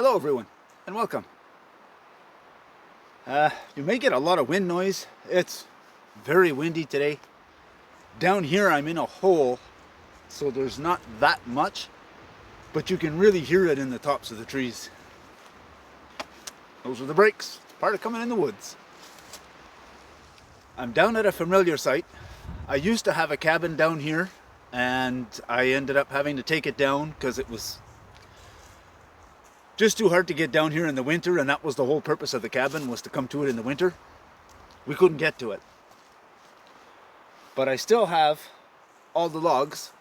Hello everyone, and welcome. You may get a lot of wind noise. It's very windy today. Down here I'm in a hole, so there's not that much, but you can really hear it in the tops of the trees. Those are the breaks, part of coming in the woods. I'm down at a familiar site. I used to have a cabin down here, and I ended up having to take it down because it was just too hard to get down here in the winter, and that was the whole purpose of the cabin, was to come to it in the winter. We couldn't get to it. But I still have all the logs.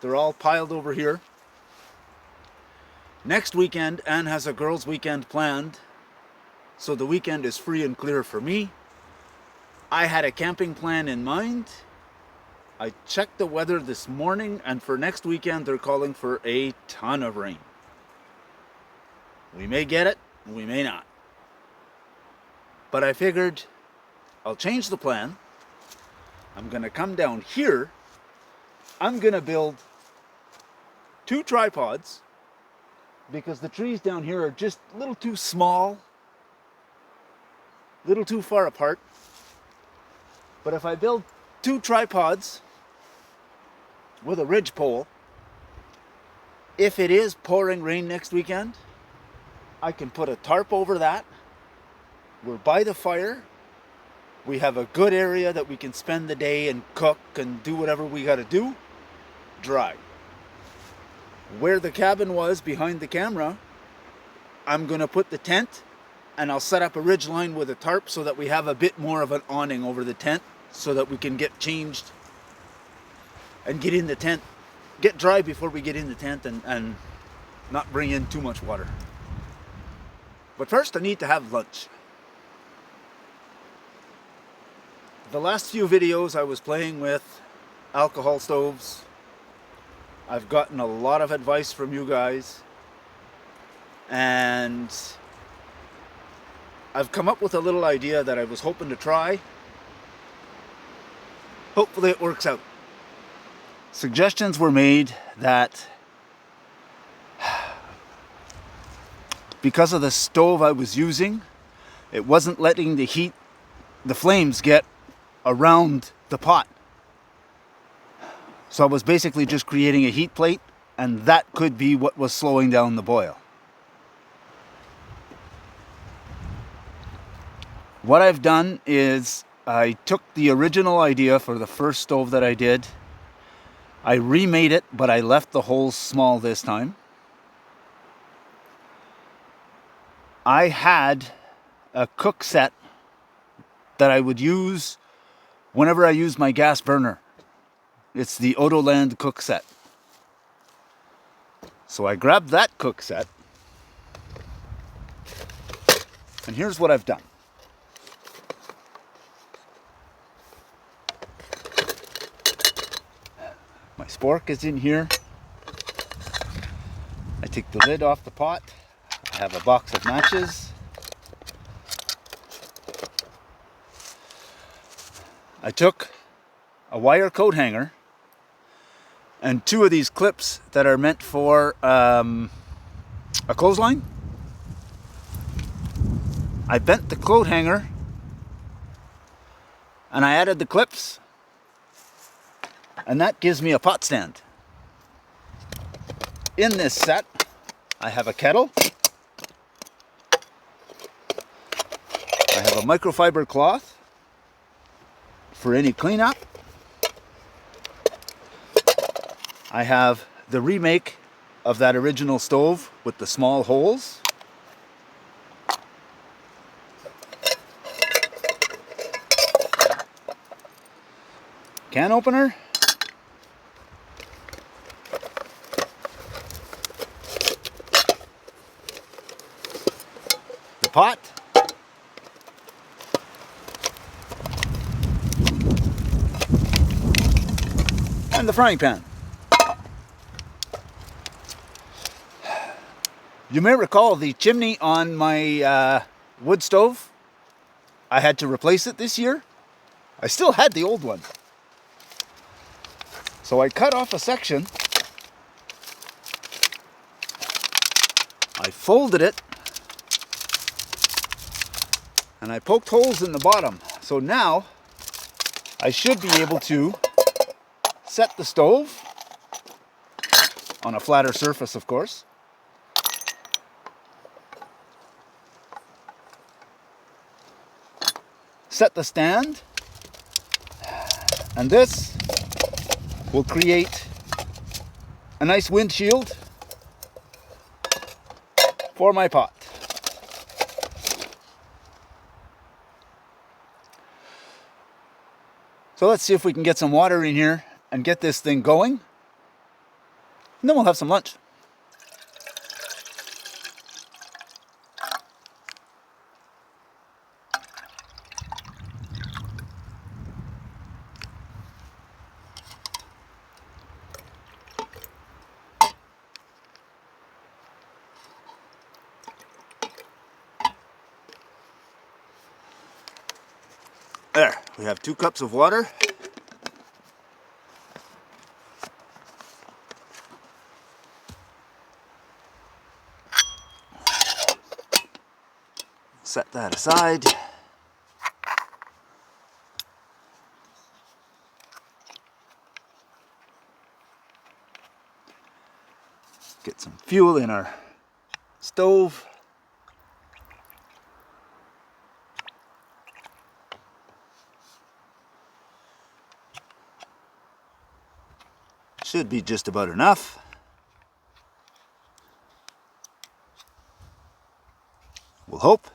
They're all piled over here. Next weekend, Anne has a girls' weekend planned, so the weekend is free and clear for me. I had a camping plan in mind. I checked the weather this morning, and for next weekend they're calling for a ton of rain. We may get it, we may not. But I figured I'll change the plan. I'm gonna come down here. I'm gonna build 2 tripods because the trees down here are just a little too small, a little too far apart. But if I build 2 tripods with a ridgepole, if it is pouring rain next weekend, I can put a tarp over that. We're by the fire. We have a good area that we can spend the day and cook and do whatever we got to do. Dry. Where the cabin was behind the camera, I'm going to put the tent, and I'll set up a ridgeline with a tarp so that we have a bit more of an awning over the tent so that we can get changed and get in the tent. Get dry before we get in the tent and not bring in too much water. But first I need to have lunch. The last few videos I was playing with alcohol stoves. I've gotten a lot of advice from you guys, and I've come up with a little idea that I was hoping to try. Hopefully it works out. Suggestions were made that because of the stove I was using, it wasn't letting the flames get around the pot. So I was basically just creating a heat plate, and that could be what was slowing down the boil. What I've done is I took the original idea for the first stove that I did. I remade it, but I left the holes small this time. I had a cook set that I would use whenever I use my gas burner. It's the Odoland cook set. So I grabbed that cook set, and here's what I've done. My spork is in here. I take the lid off the pot. I have a box of matches. I took a wire coat hanger and 2 of these clips that are meant for a clothesline. I bent the coat hanger and I added the clips, and that gives me a pot stand. In this set, I have a kettle. I have a microfiber cloth for any cleanup. I have the remake of that original stove with the small holes. Can opener. The pot. And the frying pan. You may recall the chimney on my wood stove. I had to replace it this year. I still had the old one. So I cut off a section I folded it and I poked holes in the bottom. So now I should be able to set the stove on a flatter surface, of course. Set the stand, and this will create a nice windshield for my pot. So let's see if we can get some water in here and get this thing going. And then we'll have some lunch. There, we have 2 cups of water. Set that aside. Get some fuel in our stove. Should be just about enough. We'll hope.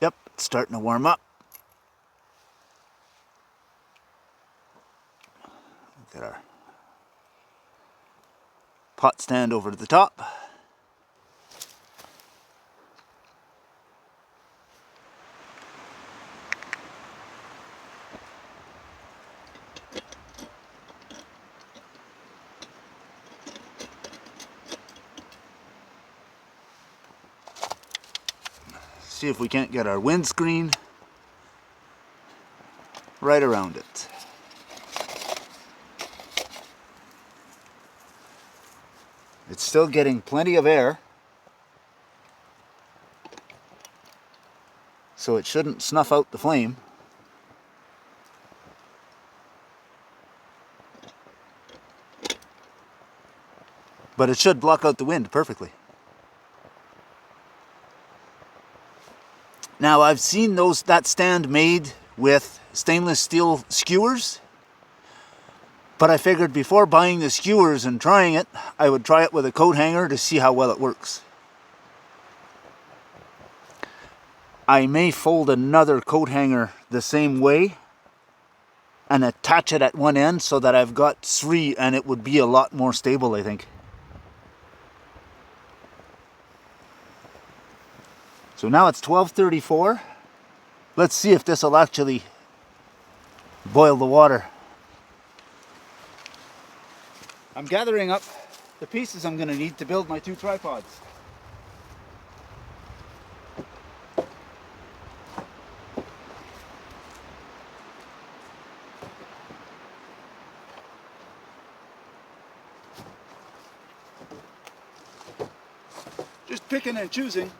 Yep, it's starting to warm up. Get our pot stand over to the top. See if we can't get our windscreen right around it. It's still getting plenty of air, so it shouldn't snuff out the flame. But it should block out the wind perfectly. Now I've seen that stand made with stainless steel skewers, but I figured before buying the skewers and trying it, I would try it with a coat hanger to see how well it works. I may fold another coat hanger the same way and attach it at one end so that I've got 3, and it would be a lot more stable, I think. So now it's 12:34. Let's see if this will actually boil the water. I'm gathering up the pieces I'm going to need to build my 2 tripods. Just picking and choosing.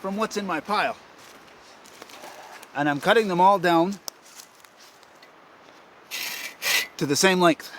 From what's in my pile. And I'm cutting them all down to the same length.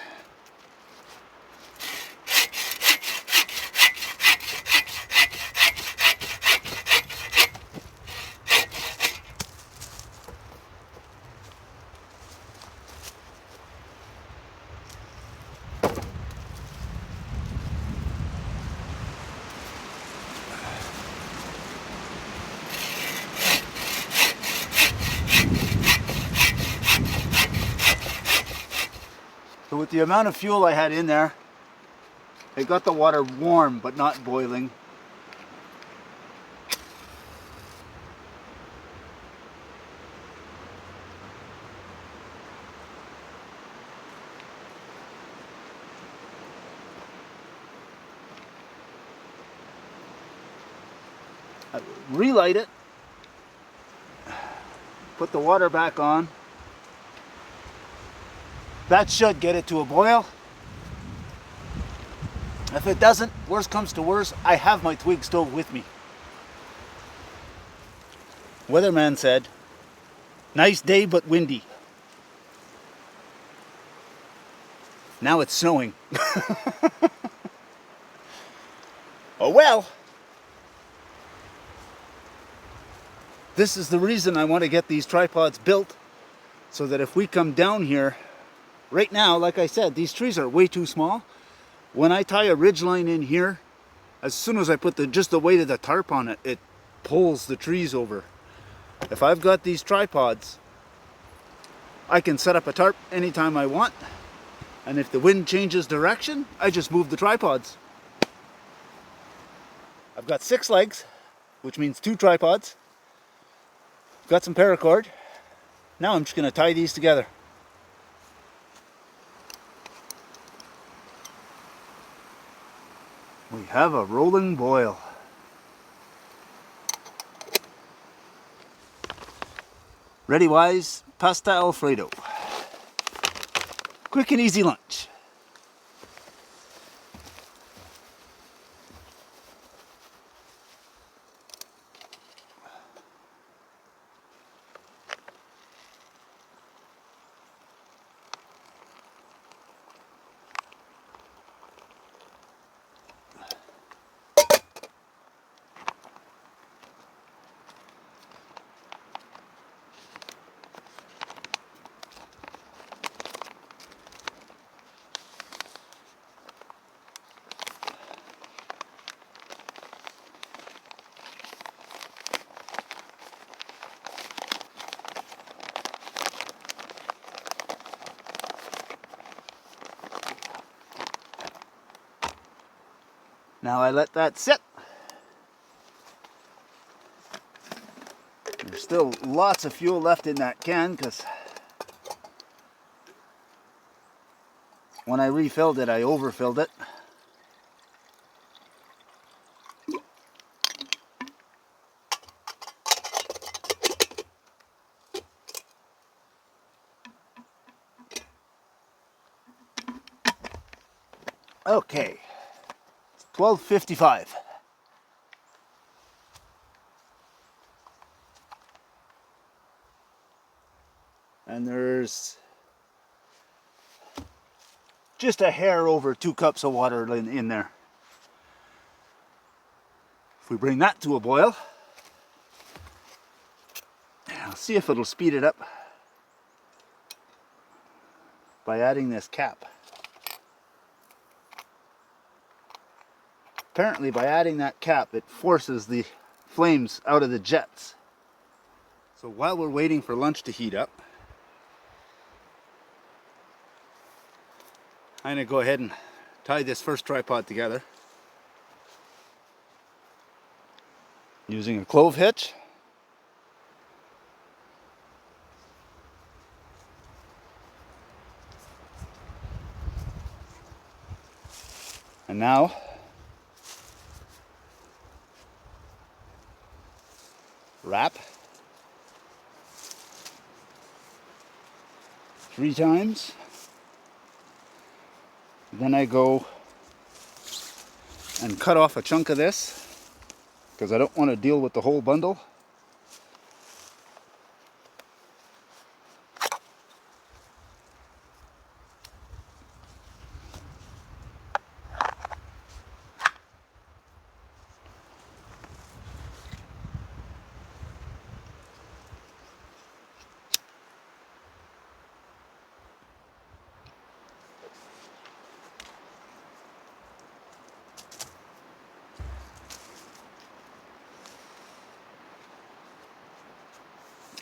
the amount of fuel I had in there, it got the water warm but not boiling. I relight it, put the water back on. That should get it to a boil. If it doesn't, worst comes to worst, I have my twig stove with me. Weatherman said, nice day but windy. Now it's snowing. Oh well. This is the reason I want to get these tripods built, so that if we come down here, right now, like I said, these trees are way too small. When I tie a ridgeline in here, as soon as I put just the weight of the tarp on it, it pulls the trees over. If I've got these tripods, I can set up a tarp anytime I want, and if the wind changes direction, I just move the tripods. I've got 6 legs, which means 2 tripods. Got some paracord. Now I'm just going to tie these together. We have a rolling boil. Ready wise, pasta Alfredo. Quick and easy lunch. Now I let that sit. There's still lots of fuel left in that can because when I refilled it, I overfilled it. Okay, it's 12:55. And there's just a hair over 2 cups of water in there. If we bring that to a boil, I'll see if it'll speed it up by adding this cap. Apparently by adding that cap, it forces the flames out of the jets. So while we're waiting for lunch to heat up, I'm going to go ahead and tie this first tripod together using a clove hitch. And now wrap 3 times. Then I go and cut off a chunk of this because I don't want to deal with the whole bundle.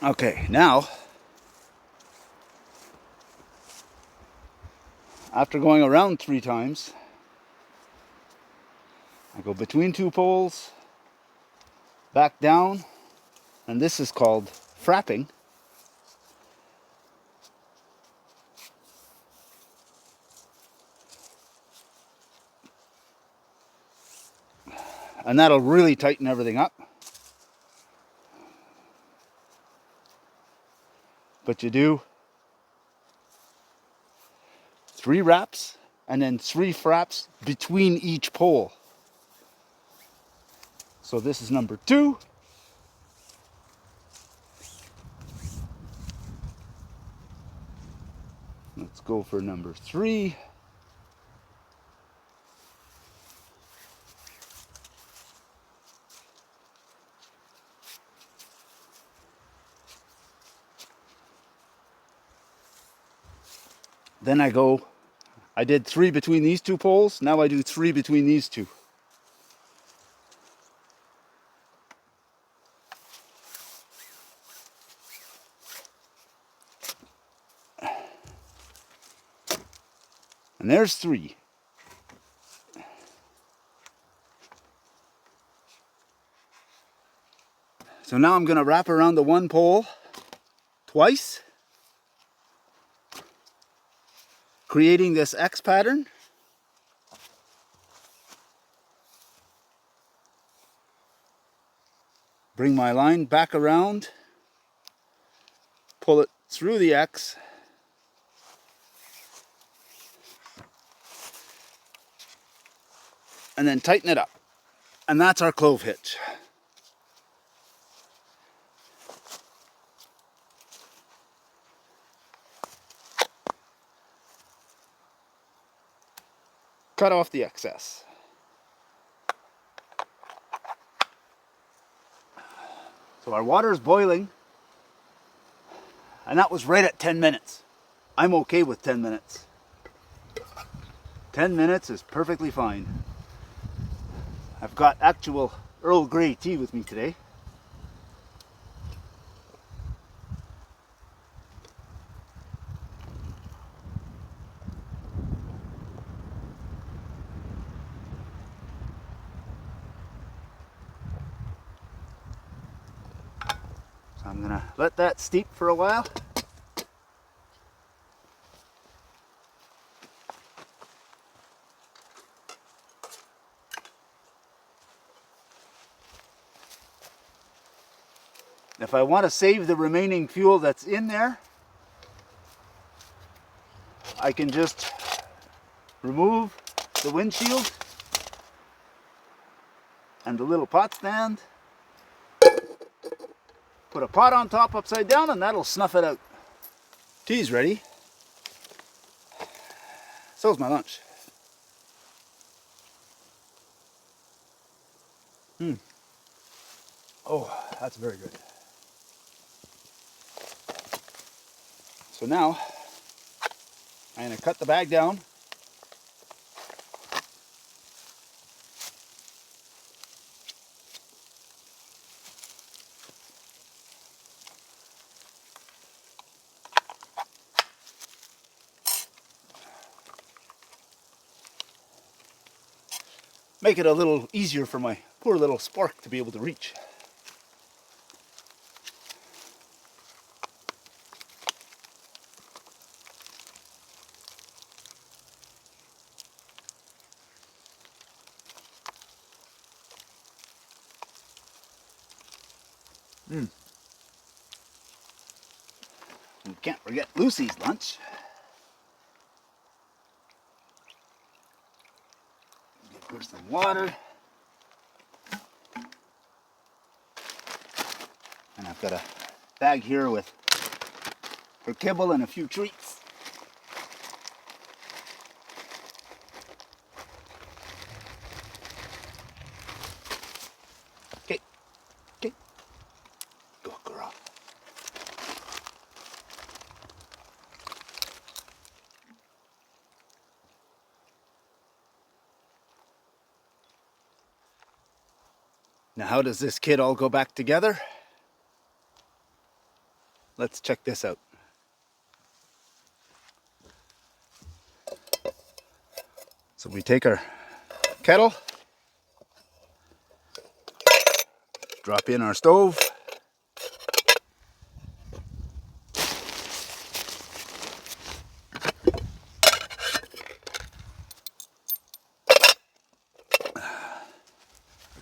Okay, now After going around 3 times, I go between 2 poles, back down, and this is called frapping. And that'll really tighten everything up. But you do 3 wraps and then 3 fraps between each pole. So this is number 2. Let's go for number 3. Then I did 3 between these 2 poles. Now I do 3 between these 2. And there's 3. So now I'm going to wrap around the 1 pole twice, creating this X pattern. Bring my line back around, pull it through the X, and then tighten it up. And that's our clove hitch. Cut off the excess. So our water is boiling, and that was right at 10 minutes. I'm okay with 10 minutes. 10 minutes is perfectly fine. I've got actual Earl Grey tea with me today. So I'm gonna let that steep for a while. If I want to save the remaining fuel that's in there, I can just remove the windshield and the little pot stand, put a pot on top upside down, and that'll snuff it out. Tea's ready. So's my lunch. Oh, that's very good. So now, I'm going to cut the bag down. Make it a little easier for my poor little spork to be able to reach. We can't forget Lucy's lunch. Give her some water. And I've got a bag here with her kibble and a few treats. Okay, okay. Go, girl. Now, how does this kit all go back together? Let's check this out. So we take our kettle, drop in our stove,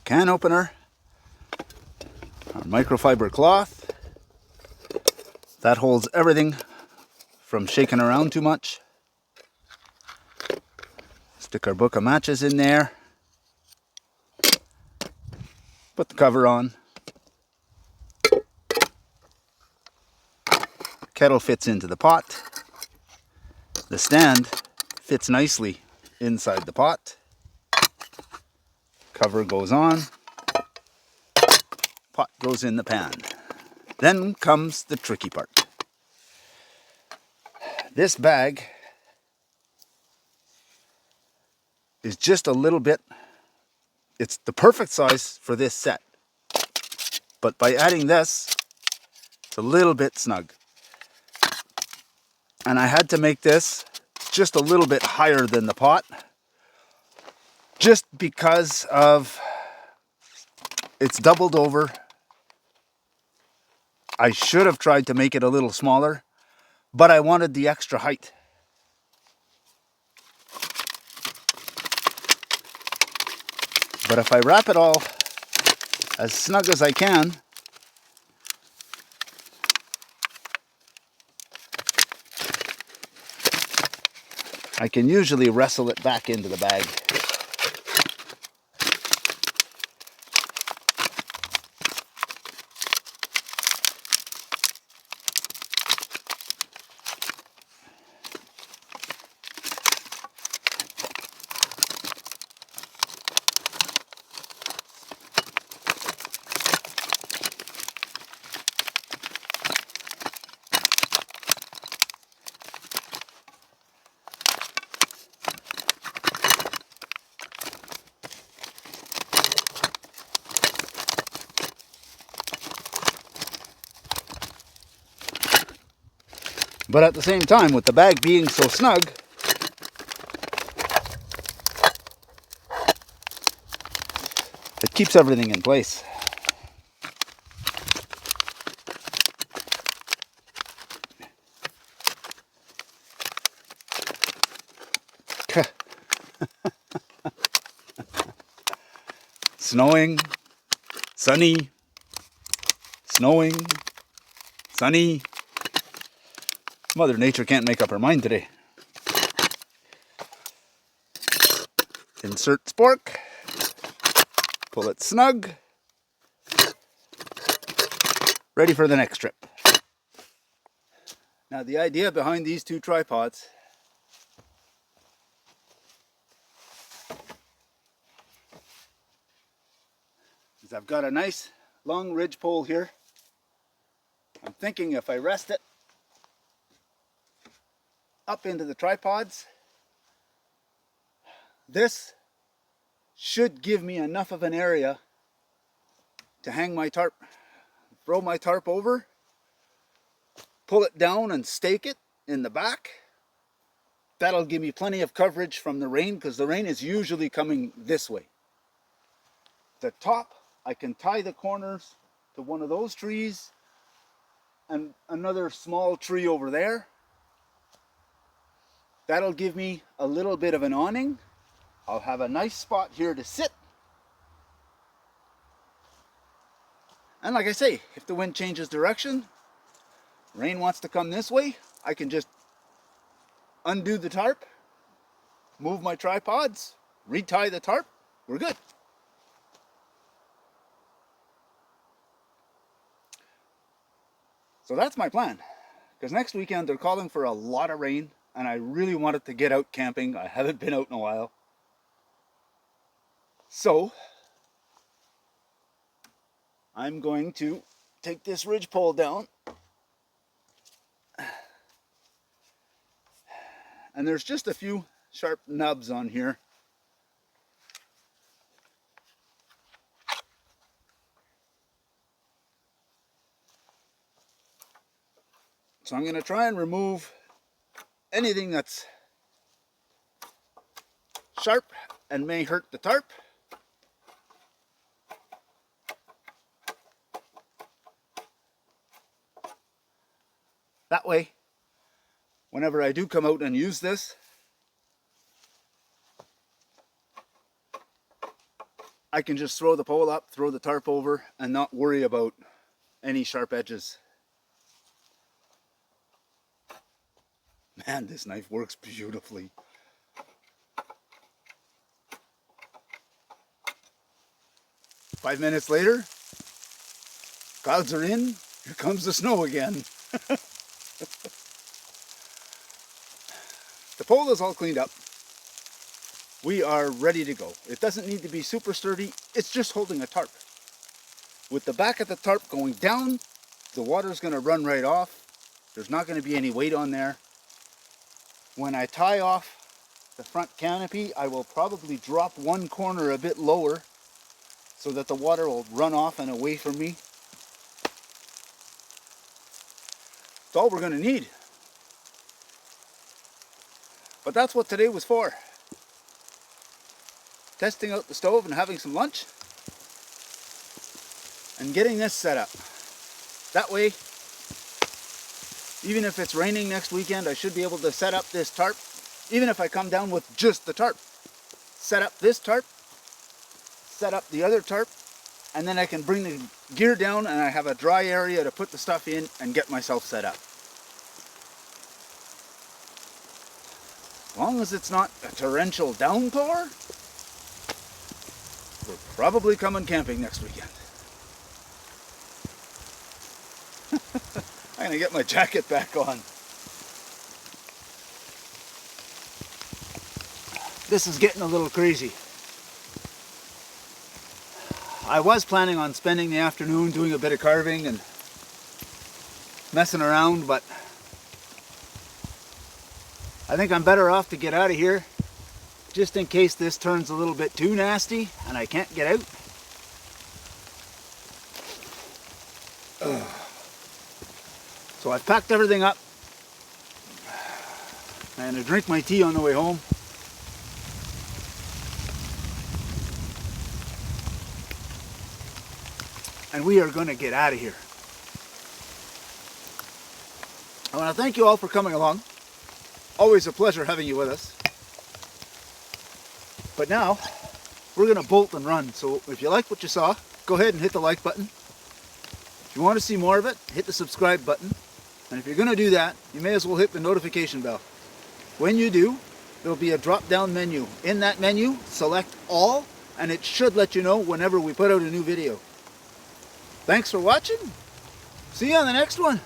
can opener, our microfiber cloth that holds everything from shaking around too much. Stick our book of matches in there, put the cover on. Kettle fits into the pot. The stand fits nicely inside the pot. Cover goes on. Pot goes in the pan. Then comes the tricky part. This bag is just a little bit, it's the perfect size for this set. But by adding this, it's a little bit snug. And I had to make this just a little bit higher than the pot, just because of it's doubled over. I should have tried to make it a little smaller, but I wanted the extra height. But if I wrap it all as snug as I can, I can usually wrestle it back into the bag. But at the same time, with the bag being so snug, it keeps everything in place. Snowing, sunny, snowing, sunny. Mother Nature can't make up her mind today. Insert spork, pull it snug, ready for the next trip. Now the idea behind these two tripods is I've got a nice long ridge pole here. I'm thinking if I rest it up into the tripods, this should give me enough of an area to hang my tarp, throw my tarp over, pull it down and stake it in the back. That'll give me plenty of coverage from the rain, because the rain is usually coming this way. The top, I can tie the corners to one of those trees and another small tree over there. That'll give me a little bit of an awning. I'll have a nice spot here to sit. And like I say, if the wind changes direction, rain wants to come this way, I can just undo the tarp, move my tripods, retie the tarp, we're good. So that's my plan, because next weekend they're calling for a lot of rain, and I really wanted to get out camping. I haven't been out in a while. So I'm going to take this ridgepole down, and there's just a few sharp nubs on here. So I'm going to try and remove anything that's sharp and may hurt the tarp. That way, whenever I do come out and use this, I can just throw the pole up, throw the tarp over, and not worry about any sharp edges. Man, this knife works beautifully. Five minutes later, clouds are in, here comes the snow again. The pole is all cleaned up. We are ready to go. It doesn't need to be super sturdy, it's just holding a tarp. With the back of the tarp going down, the water's going to run right off. There's not going to be any weight on there. When I tie off the front canopy, I will probably drop one corner a bit lower so that the water will run off and away from me. That's all we're going to need. But that's what today was for. Testing out the stove and having some lunch. And getting this set up. That way, even if it's raining next weekend, I should be able to set up this tarp. Even if I come down with just the tarp. Set up this tarp. Set up the other tarp. And then I can bring the gear down and I have a dry area to put the stuff in and get myself set up. As long as it's not a torrential downpour, we're probably coming camping next weekend. I'm going to get my jacket back on. This is getting a little crazy. I was planning on spending the afternoon doing a bit of carving and messing around, but I think I'm better off to get out of here just in case this turns a little bit too nasty and I can't get out. So I've packed everything up. I'm going to drink my tea on the way home. And we are going to get out of here. I want to thank you all for coming along. Always a pleasure having you with us. But now, we're going to bolt and run. So if you like what you saw, go ahead and hit the like button. If you want to see more of it, hit the subscribe button. And if you're going to do that, you may as well hit the notification bell. When you do, there'll be a drop-down menu. In that menu, select all, and it should let you know whenever we put out a new video. Thanks for watching. See you on the next one.